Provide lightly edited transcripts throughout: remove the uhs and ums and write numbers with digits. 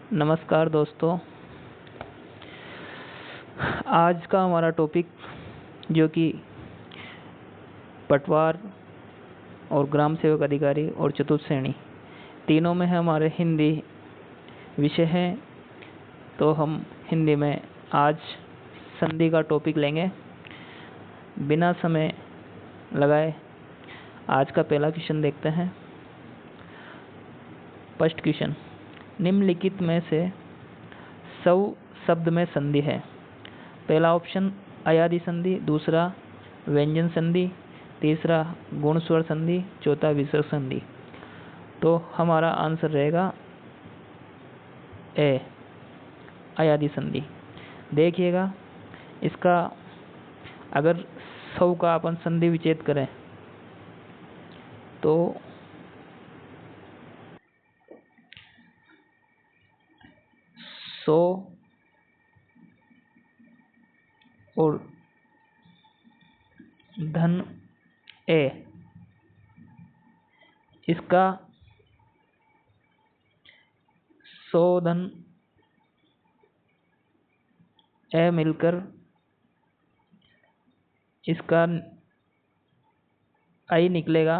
नमस्कार दोस्तों। आज का हमारा टॉपिक जो कि पटवार और ग्राम सेवक अधिकारी और चतुर्थ श्रेणी तीनों में हमारे हिंदी विषय हैं। तो हम हिंदी में आज संधि का टॉपिक लेंगे। बिना समय लगाए आज का पहला क्वेश्चन देखते हैं। फर्स्ट क्वेश्चन, निम्नलिखित में से सौ शब्द में संधि है। पहला ऑप्शन अयादि संधि, दूसरा व्यंजन संधि, तीसरा गुण स्वर संधि, चौथा विसर्ग संधि। तो हमारा आंसर रहेगा ए, अयादि संधि। देखिएगा, इसका अगर सौ का अपन संधि विच्छेद करें तो सौ और धन ए, इसका 100 धन ए मिलकर इसका आई निकलेगा,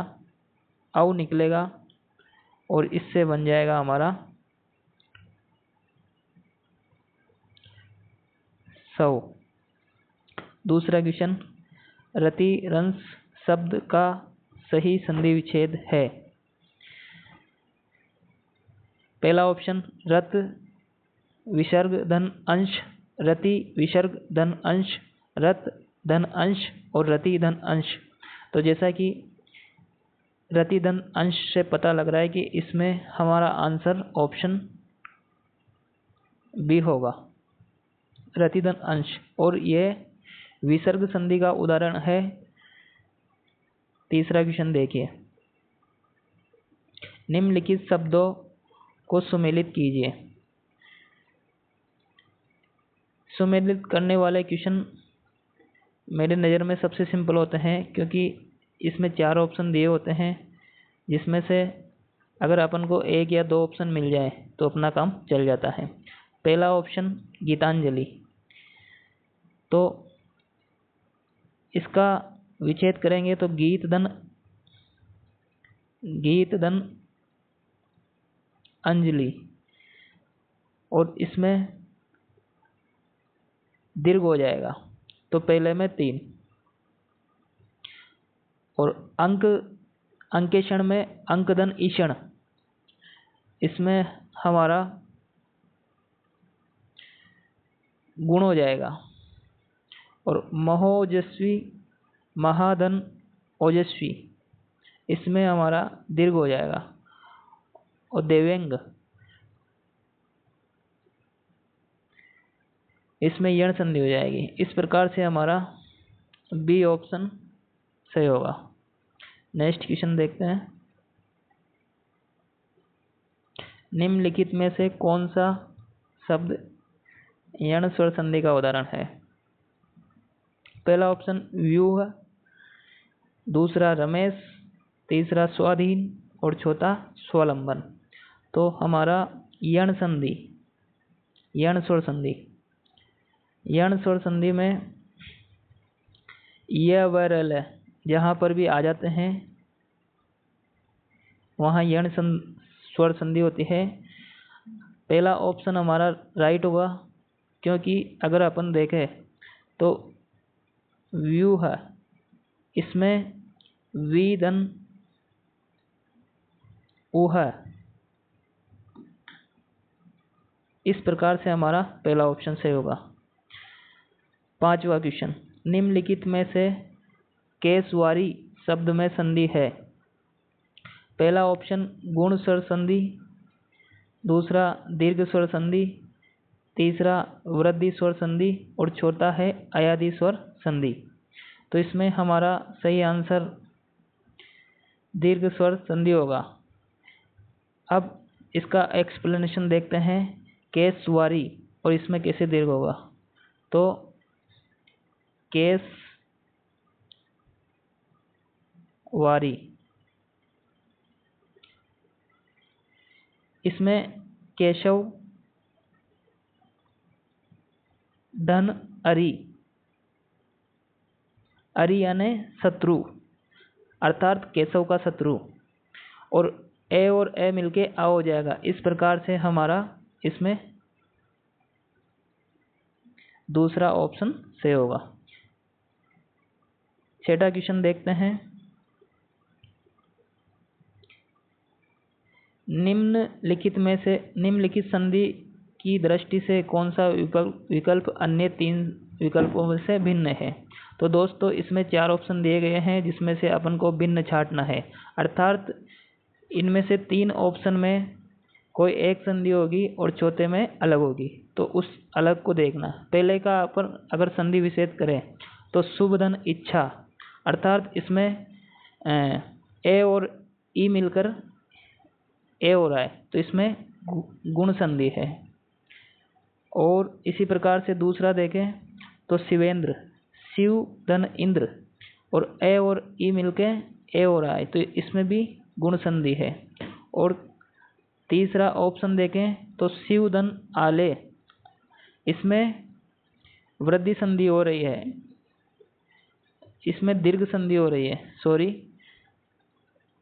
औ निकलेगा और इससे बन जाएगा हमारा 100। दूसरा क्वेश्चन, रति रंस शब्द का सही संधि विच्छेद है। पहला ऑप्शन रत विसर्ग धन अंश, रति विसर्ग धन अंश, रत धन अंश और रति धन अंश। तो जैसा कि रति धन अंश से पता लग रहा है कि इसमें हमारा आंसर ऑप्शन बी होगा, रति धन अंश। और यह विसर्ग संधि का उदाहरण है। तीसरा क्वेश्चन देखिए, निम्नलिखित शब्दों को सुमेलित कीजिए। सुमेलित करने वाले क्वेश्चन मेरे नज़र में सबसे सिंपल होते हैं, क्योंकि इसमें 4 ऑप्शन दिए होते हैं, जिसमें से अगर अपन को 1 या 2 ऑप्शन मिल जाए तो अपना काम चल जाता है। पहला ऑप्शन गीतांजलि, तो इसका विच्छेद करेंगे तो गीत धन अंजलि, और इसमें दीर्घ हो जाएगा। तो पहले में 3 और अंकेक्षण में अंक धन ईषण, इसमें हमारा गुण हो जाएगा। और महोजस्वी महाधन ओजस्वी, इसमें हमारा दीर्घ हो जाएगा। और देवेंग, इसमें यण संधि हो जाएगी। इस प्रकार से हमारा बी ऑप्शन सही होगा। नेक्स्ट क्वेश्चन देखते हैं, निम्नलिखित में से कौन सा शब्द यण स्वर संधि का उदाहरण है। पहला ऑप्शन व्यूह, दूसरा रमेश, तीसरा स्वाधीन और चौथा स्वावलंबन। तो हमारा यण संधि, यण स्वर संधि, यण स्वर संधि में य व र ल जहाँ पर भी आ जाते हैं वहाँ यण स्वर संधि होती है। पहला ऑप्शन हमारा राइट होगा, क्योंकि अगर अपन देखें तो व्यूह, इसमें वी धन ऊह, इस प्रकार से हमारा पहला ऑप्शन सही होगा। पांचवा क्वेश्चन, निम्नलिखित में से केसवारी शब्द में संधि है। पहला ऑप्शन गुण स्वर संधि, दूसरा दीर्घ स्वर संधि, तीसरा वृद्धि स्वर संधि और चौथा है अयादि स्वर संधि। तो इसमें हमारा सही आंसर दीर्घ स्वर संधि होगा। अब इसका एक्सप्लेनेशन देखते हैं, केसवारी और इसमें कैसे दीर्घ होगा। तो केस वारी, इसमें केशव धन अरि, अरि यानी शत्रु, अर्थात केशव का शत्रु, और ए मिलके आ हो जाएगा। इस प्रकार से हमारा इसमें दूसरा ऑप्शन सही होगा। छठा क्वेश्चन देखते हैं। निम्नलिखित संधि की दृष्टि से कौन सा विकल्प अन्य 3 विकल्पों में से भिन्न है? तो दोस्तों इसमें 4 ऑप्शन दिए गए हैं जिसमें से अपन को भिन्न छांटना है, अर्थात इनमें से 3 ऑप्शन में कोई एक संधि होगी और चौथे में अलग होगी, तो उस अलग को देखना। पहले का अपन अगर संधि विच्छेद करें तो शुभ धन इच्छा, अर्थात इसमें ए और ई मिलकर ए हो रहा है, तो इसमें गुण संधि है। और इसी प्रकार से दूसरा देखें तो शिवेंद्र, शिव धन इंद्र, और ए और ई मिलके ए हो रहा है, तो इसमें भी गुण संधि है। और तीसरा ऑप्शन देखें तो शिव धन आले, इसमें वृद्धि संधि हो रही है, इसमें दीर्घ संधि हो रही है, सॉरी,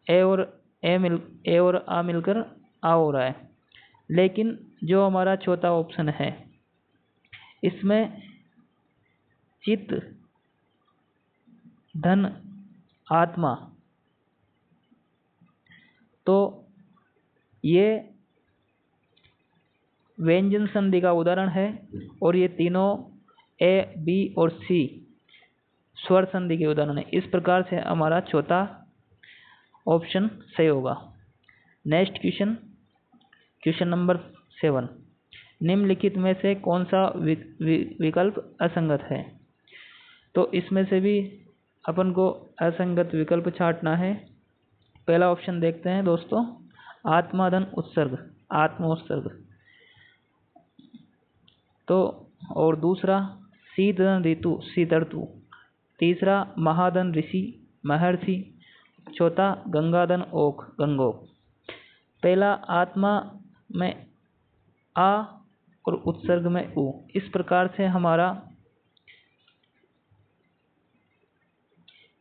ए और आ मिलकर आ हो रहा है। लेकिन जो हमारा चौथा ऑप्शन है इसमें चित्त धन आत्मा, तो ये व्यंजन संधि का उदाहरण है, और ये तीनों ए, बी और सी स्वर संधि के उदाहरण है। इस प्रकार से हमारा चौथा ऑप्शन सही होगा। नेक्स्ट क्वेश्चन नंबर 7, निम्नलिखित में से कौन सा विकल्प असंगत है? तो इसमें से भी अपन को असंगत विकल्प छांटना है। पहला ऑप्शन देखते हैं दोस्तों, आत्माधन उत्सर्ग, आत्म उत्सर्ग, तो और दूसरा शीतधन ऋतु, शीतर्तु, तीसरा महाधन ऋषि, महर्षि, चौथा गंगाधन ओक, गंगोक। पहला आत्मा में आ और उत्सर्ग में उ, इस प्रकार से हमारा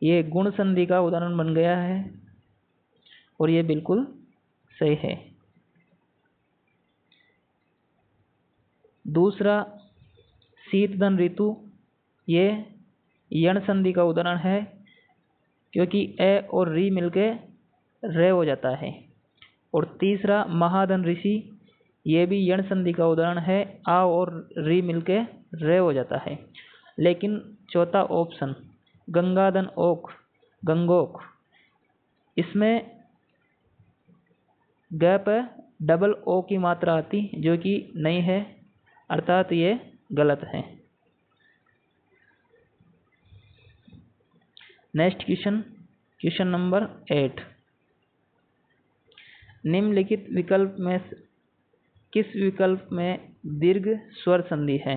ये गुण संधि का उदाहरण बन गया है, और ये बिल्कुल सही है। दूसरा शीतधन ऋतु, ये यण संधि का उदाहरण है, क्योंकि ए और री मिलके रे हो जाता है। और तीसरा महाधन ऋषि, ये भी यण संधि का उदाहरण है, आ और री मिलके रे हो जाता है। लेकिन चौथा ऑप्शन गंगाधन ओक, गंगोक, इसमें गैप डबल ओ की मात्रा आती जो कि नहीं है, अर्थात ये गलत है। नेक्स्ट क्वेश्चन नंबर 8, निम्नलिखित विकल्प में किस विकल्प में दीर्घ स्वर संधि है?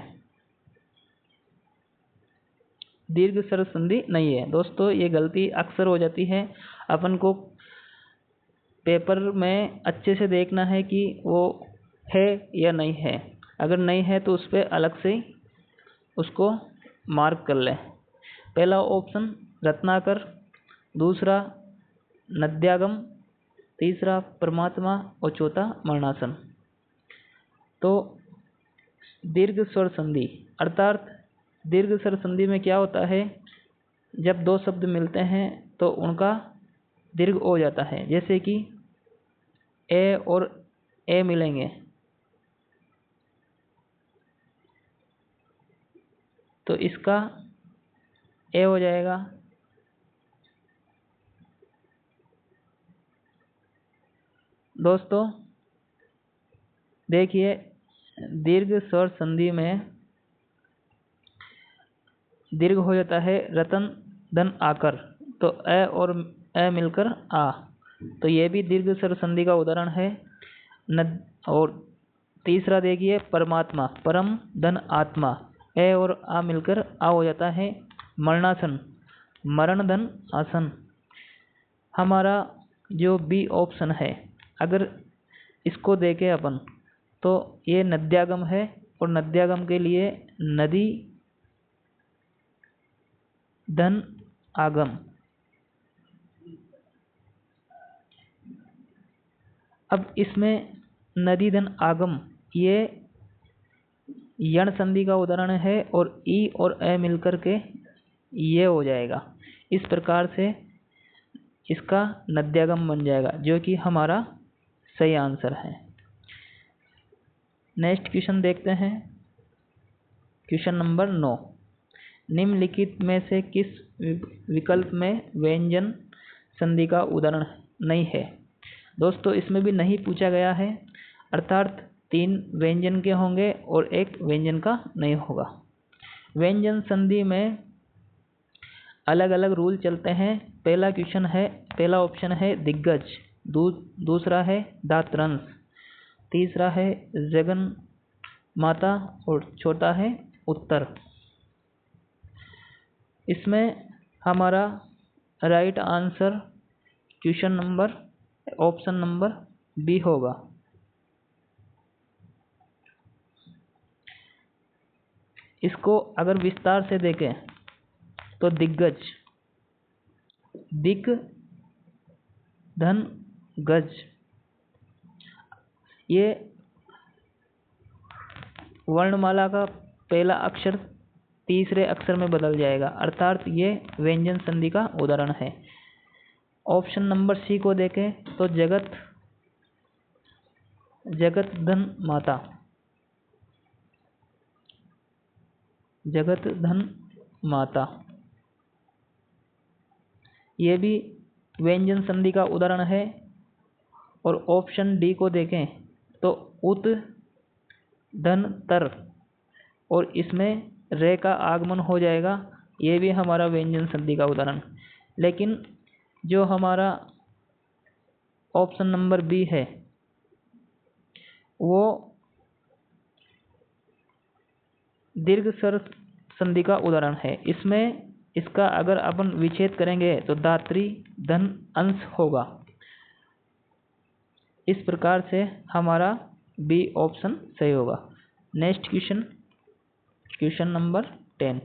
दीर्घ स्वर संधि नहीं है। दोस्तों ये गलती अक्सर हो जाती है, अपन को पेपर में अच्छे से देखना है कि वो है या नहीं है। अगर नहीं है तो उस पर अलग से उसको मार्क कर लें। पहला ऑप्शन रत्नाकर, दूसरा नद्यागम, तीसरा परमात्मा और चौथा मरणासन। तो दीर्घ स्वर संधि, अर्थात दीर्घ स्वर संधि में क्या होता है, जब 2 शब्द मिलते हैं तो उनका दीर्घ हो जाता है। जैसे कि ए और ए मिलेंगे तो इसका ए हो जाएगा। दोस्तों देखिए, दीर्घ स्वर संधि में दीर्घ हो जाता है रतन धन आकर, तो ए और ए मिलकर आ, तो ये भी दीर्घ स्वर संधि का उदाहरण है। और तीसरा देखिए परमात्मा, परम धन आत्मा, ए और आ मिलकर आ हो जाता है मरणासन, मरण धन आसन। हमारा जो बी ऑप्शन है, अगर इसको देखें अपन तो ये नद्यागम है, और नद्यागम के लिए नदी धन आगम। अब इसमें नदी धन आगम ये यण संधि का उदाहरण है और ई और ए मिलकर के ये हो जाएगा। इस प्रकार से इसका नद्यागम बन जाएगा, जो कि हमारा सही आंसर है। नेक्स्ट क्वेश्चन देखते हैं। क्वेश्चन नंबर 9, निम्नलिखित में से किस विकल्प में व्यंजन संधि का उदाहरण नहीं है। दोस्तों इसमें भी नहीं पूछा गया है, अर्थात 3 व्यंजन के होंगे और 1 व्यंजन का नहीं होगा। व्यंजन संधि में अलग अलग रूल चलते हैं। पहला ऑप्शन है दिग्गज, दूसरा है धात्रंश, तीसरा है जगन माता और चौथा है उत्तर। इसमें हमारा right answer option number B होगा। इसको अगर विस्तार से देखें तो दिग्गज, दिक धन गज, ये वर्णमाला का पहला अक्षर तीसरे अक्षर में बदल जाएगा, अर्थात ये व्यंजन संधि का उदाहरण है। ऑप्शन नंबर सी को देखें तो जगत धन माता, जगत धन माता, ये भी व्यंजन संधि का उदाहरण है। और ऑप्शन डी को देखें तो उत धन तर, और इसमें रे का आगमन हो जाएगा, ये भी हमारा व्यंजन संधि का उदाहरण। लेकिन जो हमारा ऑप्शन नंबर बी है वो दीर्घ स्वर संधि का उदाहरण है। इसमें इसका अगर अपन विच्छेद करेंगे तो धात्री धन अंश होगा। इस प्रकार से हमारा बी ऑप्शन सही होगा। नेक्स्ट क्वेश्चन नंबर 10,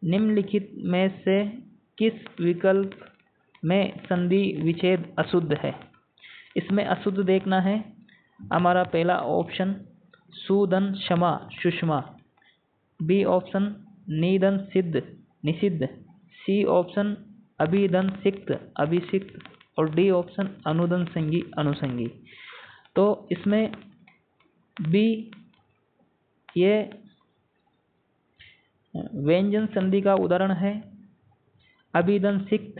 निम्नलिखित में से किस विकल्प में संधि विच्छेद अशुद्ध है। इसमें अशुद्ध देखना है। हमारा पहला ऑप्शन सुधन क्षमा सुषमा, बी ऑप्शन निधन सिद्ध निषिद्ध, सी ऑप्शन अभिधन सिक्त अभिषिक्त और डी ऑप्शन अनुधन संगी अनुसंगी। तो इसमें बी ये व्यंजन संधि का उदाहरण है। अभिधन सिक्त,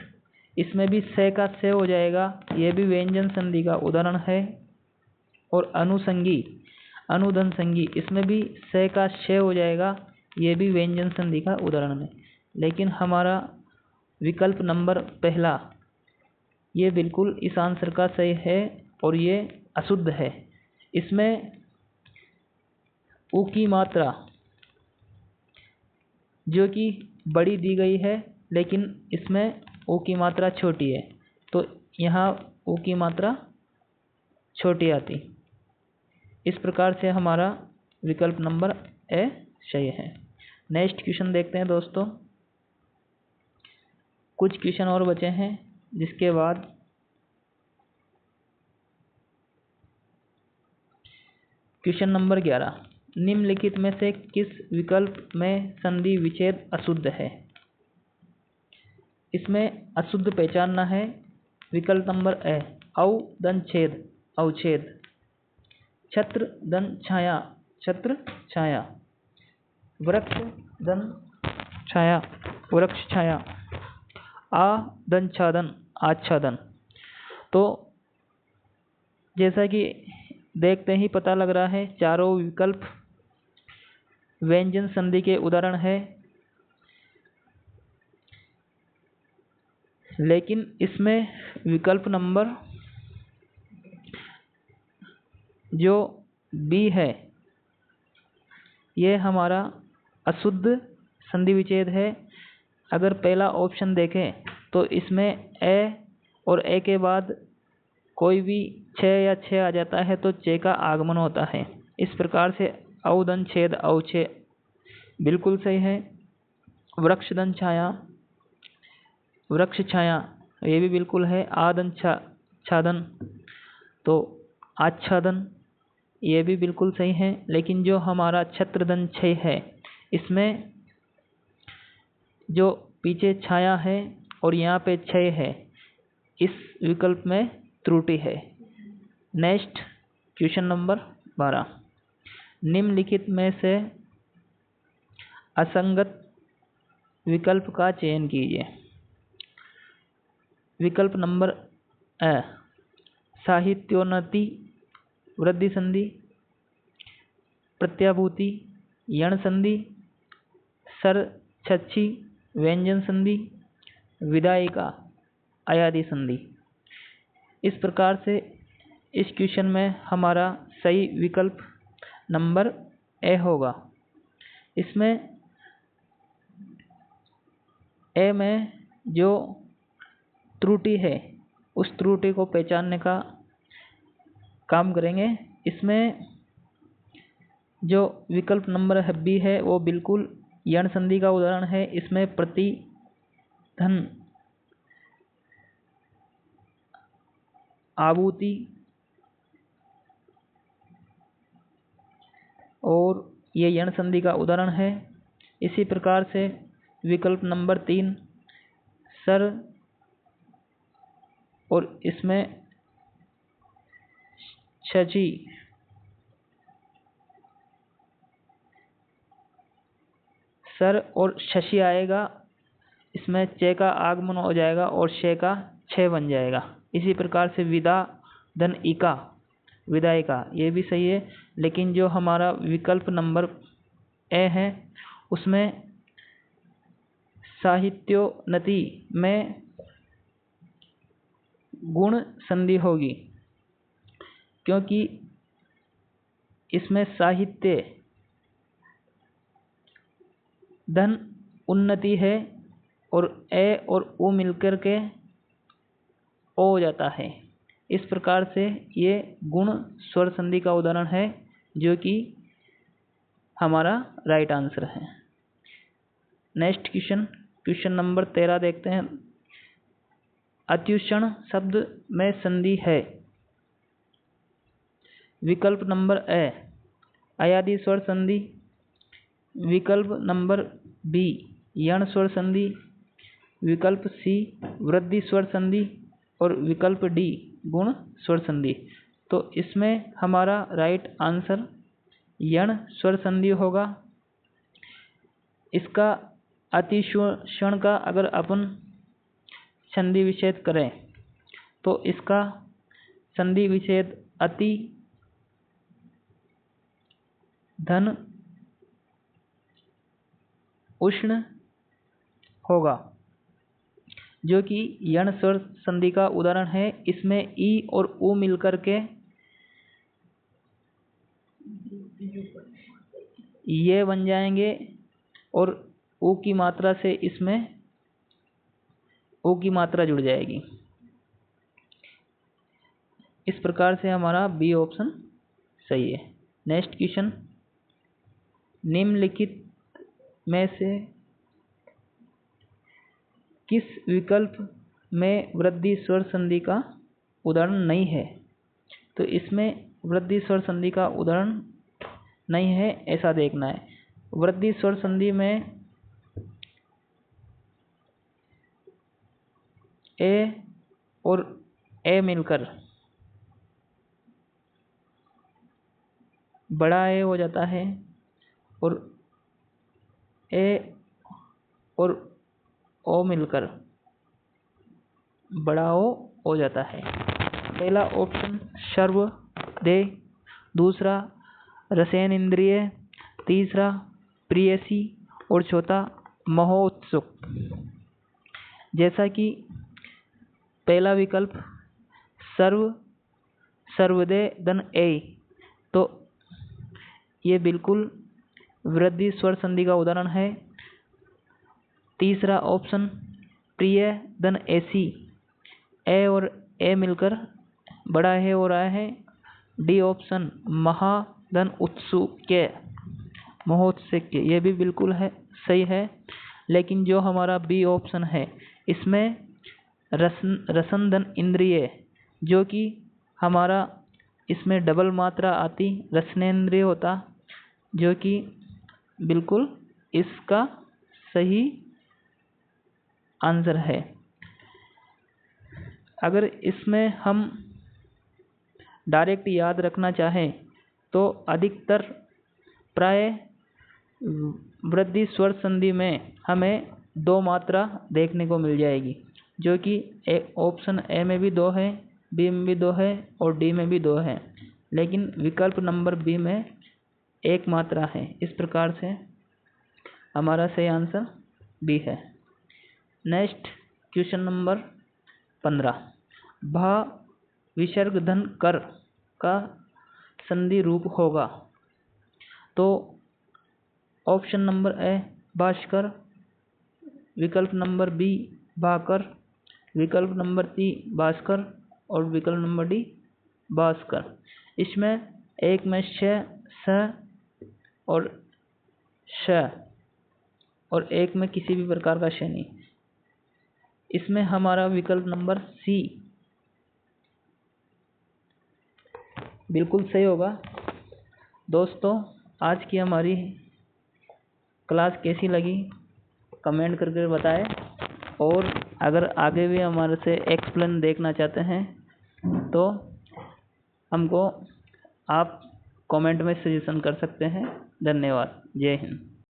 इसमें भी से का से हो जाएगा, यह भी व्यंजन संधि का उदाहरण है। और अनुसंगी अनुधन संगी, इसमें भी से का से हो जाएगा, यह भी व्यंजन संधि का उदाहरण है। लेकिन हमारा विकल्प नंबर पहला ये बिल्कुल इस आंसर का सही है और ये अशुद्ध है। इसमें उ की मात्रा जो कि बड़ी दी गई है, लेकिन इसमें उ की मात्रा छोटी है, तो यहाँ उ की मात्रा छोटी आती। इस प्रकार से हमारा विकल्प नंबर ए सही है। नेक्स्ट क्वेश्चन देखते हैं दोस्तों। कुछ क्वेश्चन और बचे हैं, जिसके बाद क्वेश्चन नंबर 11, निम्नलिखित में से किस विकल्प में संधि विच्छेद अशुद्ध है। इसमें अशुद्ध पहचानना है। विकल्प नंबर ए औ धन छेद अवच्छेद, छत्र धन छाया छत्र छाया, वृक्ष धन छाया वृक्ष छाया, धन छादन आच्छादन। तो जैसा कि देखते ही पता लग रहा है, चारों विकल्प व्यंजन संधि के उदाहरण है। लेकिन इसमें विकल्प नंबर जो बी है ये हमारा अशुद्ध संधि विच्छेद है। अगर पहला ऑप्शन देखें तो इसमें ए और ए के बाद कोई भी छ या छ आ जाता है तो चे का आगमन होता है। इस प्रकार से औदन छेद औछे बिल्कुल सही है। वृक्षदन छाया, वृक्ष छाया ये भी बिल्कुल है। आदन छादन तो आच्छादन ये भी बिल्कुल सही है। लेकिन जो हमारा छत्रदन छय है इसमें जो पीछे छाया है और यहाँ पे छय है, इस विकल्प में त्रुटि है। नेक्स्ट क्वेश्चन नंबर 12, निम्नलिखित में से असंगत विकल्प का चयन कीजिए। विकल्प नंबर अ, साहित्योन्नति वृद्धि संधि, प्रत्याभूति यण संधि, सर छच्छी व्यंजन संधि, विधायिका अयादि संधि। इस प्रकार से इस क्वेश्चन में हमारा सही विकल्प नंबर ए होगा। इसमें ए में जो त्रुटि है उस त्रुटि को पहचानने का काम करेंगे। इसमें जो विकल्प नंबर बी है वो बिल्कुल यण संधि का उदाहरण है। इसमें प्रति धन आभूति और ये यण संधि का उदाहरण है। इसी प्रकार से विकल्प नंबर 3 सर और इसमें छची सर और शशि आएगा, इसमें चे का आगमन हो जाएगा और शे का छे बन जाएगा। इसी प्रकार से विदा धन इका विधायिका ये भी सही है। लेकिन जो हमारा विकल्प नंबर ए है उसमें साहित्योन्नति में गुण संधि होगी, क्योंकि इसमें साहित्य धन उन्नति है और ए और उ मिलकर के ओ हो जाता है। इस प्रकार से ये गुण स्वर संधि का उदाहरण है, जो कि हमारा राइट आंसर है। नेक्स्ट क्वेश्चन नंबर 13 देखते हैं। अत्युष्ण शब्द में संधि है। विकल्प नंबर ए अयादि स्वर संधि, विकल्प नंबर बी यण स्वर संधि, विकल्प सी वृद्धि स्वर संधि और विकल्प डी गुण स्वर संधि। तो इसमें हमारा राइट आंसर यण स्वर संधि होगा। इसका अतिशोषण का अगर अपन संधि विच्छेद करें तो इसका संधि विच्छेद अति धन उष्ण होगा, जो कि यण स्वर संधि का उदाहरण है। इसमें ई और उ मिलकर के ये बन जाएंगे और उ की मात्रा से इसमें उ की मात्रा जुड़ जाएगी। इस प्रकार से हमारा बी ऑप्शन सही है। नेक्स्ट क्वेश्चन, निम्नलिखित में से किस विकल्प में वृद्धि स्वर संधि का उदाहरण नहीं है? तो इसमें वृद्धि स्वर संधि का उदाहरण नहीं है ऐसा देखना है। वृद्धि स्वर संधि में ए और ए मिलकर बड़ा ए हो जाता है और ए और ओ मिलकर बड़ा ओ हो जाता है। पहला ऑप्शन सर्व दे, दूसरा रसेन इंद्रिय, तीसरा प्रियसी और चौथा महोत्सुक। जैसा कि पहला विकल्प सर्व सर्वदे धन ए, तो ये बिल्कुल वृद्धि स्वर संधि का उदाहरण है। तीसरा ऑप्शन प्रिय धन एसी, ए और ए मिलकर बड़ा है हो रहा है। डी ऑप्शन महा धन उत्सुके महोत्सुके, ये भी बिल्कुल है, सही है। लेकिन जो हमारा बी ऑप्शन है इसमें रसन धन इंद्रिय, जो कि हमारा इसमें डबल मात्रा आती रसनेन्द्रिय होता, जो कि बिल्कुल इसका सही आंसर है। अगर इसमें हम डायरेक्ट याद रखना चाहें तो अधिकतर प्राय वृद्धि स्वर संधि में हमें 2 मात्रा देखने को मिल जाएगी, जो कि ऑप्शन ए में भी 2 है, बी में भी 2 है और डी में भी 2 है, लेकिन विकल्प नंबर बी में 1 मात्रा है। इस प्रकार से हमारा सही आंसर बी है। नेक्स्ट क्वेश्चन नंबर 15, भा विसर्ग धन कर का संधि रूप होगा। तो ऑप्शन नंबर ए भास्कर, विकल्प नंबर बी भाकर, विकल्प नंबर सी भास्कर और विकल्प नंबर डी भास्कर। इसमें एक में श और श और एक में किसी भी प्रकार का श नहीं। इसमें हमारा विकल्प नंबर सी बिल्कुल सही होगा। दोस्तों, आज की हमारी क्लास कैसी लगी कमेंट करके बताएं, और अगर आगे भी हमारे से एक्सप्लेन देखना चाहते हैं तो हमको आप कमेंट में सजेशन कर सकते हैं। धन्यवाद। जय हिंद।